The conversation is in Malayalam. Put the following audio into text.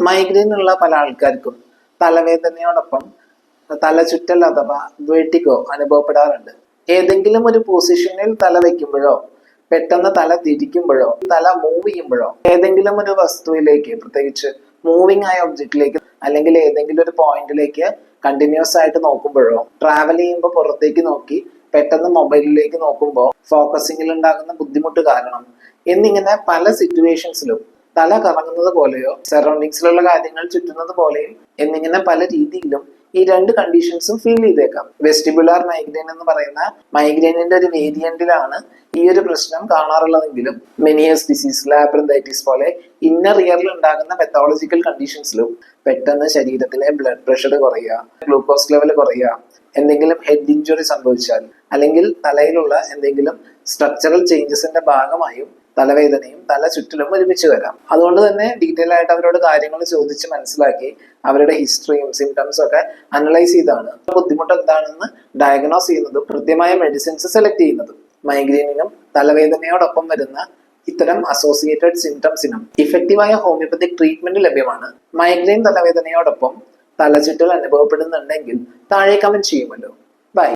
മൈഗ്രെയിൻ ഉള്ള പല ആൾക്കാർക്കും തലവേദനയോടൊപ്പം തലചുറ്റൽ അഥവാ വെർട്ടിഗോ അനുഭവപ്പെടാറുണ്ട്. ഏതെങ്കിലും ഒരു പൊസിഷനിൽ തല വെക്കുമ്പോഴോ പെട്ടെന്ന് തല തിരിക്കുമ്പോഴോ തല മൂവ് ചെയ്യുമ്പോഴോ ഏതെങ്കിലും ഒരു വസ്തുവിലേക്ക്, പ്രത്യേകിച്ച് മൂവിങ് ആയ ഒബ്ജക്റ്റിലേക്ക് അല്ലെങ്കിൽ ഏതെങ്കിലും ഒരു പോയിന്റിലേക്ക് കണ്ടിന്യൂസ് ആയിട്ട് നോക്കുമ്പോഴോ ട്രാവൽ ചെയ്യുമ്പോൾ പുറത്തേക്ക് നോക്കി പെട്ടെന്ന് മൊബൈലിലേക്ക് നോക്കുമ്പോൾ ഫോക്കസിങ്ങിൽ ഉണ്ടാകുന്ന ബുദ്ധിമുട്ട് കാരണം എന്നിങ്ങനെ പല സിറ്റുവേഷൻസിലും തല കറങ്ങുന്നത് പോലെയോ സറൗണ്ടിങ്സിലുള്ള കാര്യങ്ങൾ ചുറ്റുന്നത് പോലെയും എന്നിങ്ങനെ പല രീതിയിലും ഈ രണ്ട് കണ്ടീഷൻസും ഫീൽ ചെയ്തേക്കാം. വെസ്റ്റിബുലാർ മൈഗ്രെയിൻ എന്ന് പറയുന്ന മൈഗ്രെയിനിന്റെ ഒരു വേരിയന്റിലാണ് ഈ ഒരു പ്രശ്നം കാണാറുള്ളതെങ്കിലും മെനിയസ് ഡിസീസ്, ലാബ്രന്തൈറ്റിസ് പോലെ ഇന്നർ ഇയറിൽ ഉണ്ടാകുന്ന പെത്തോളജിക്കൽ കണ്ടീഷൻസിലും പെട്ടെന്ന് ശരീരത്തിലെ ബ്ലഡ് പ്രഷർ കുറയുക, ഗ്ലൂക്കോസ് ലെവൽ കുറയുക, എന്തെങ്കിലും ഹെഡ് ഇഞ്ചുറി സംഭവിച്ചാൽ അല്ലെങ്കിൽ തലയിലുള്ള എന്തെങ്കിലും സ്ട്രക്ചറൽ ചേഞ്ചസിന്റെ ഭാഗമായും തലവേദനയും തലചുറ്റലും ഒരുമിച്ച് വരാം. അതുകൊണ്ട് തന്നെ ഡീറ്റെയിൽ ആയിട്ട് അവരോട് കാര്യങ്ങൾ ചോദിച്ച് മനസ്സിലാക്കി അവരുടെ ഹിസ്റ്ററിയും സിംറ്റംസും ഒക്കെ അനലൈസ് ചെയ്താണ് ബുദ്ധിമുട്ട് എന്താണെന്ന് ഡയഗ്നോസ് ചെയ്യുന്നതും കൃത്യമായ മെഡിസിൻസ് സെലക്ട് ചെയ്യുന്നതും. മൈഗ്രെയിനിനും തലവേദനയോടൊപ്പം വരുന്ന ഇത്തരം അസോസിയേറ്റഡ് സിംറ്റംസിനും ഇഫക്റ്റീവായ ഹോമിയോപ്പത്തിക് ട്രീറ്റ്മെന്റ് ലഭ്യമാണ്. മൈഗ്രെയിൻ തലവേദനയോടൊപ്പം തലചുറ്റൽ അനുഭവപ്പെടുന്നുണ്ടെങ്കിൽ താഴെ കമന്റ് ചെയ്യുമല്ലോ.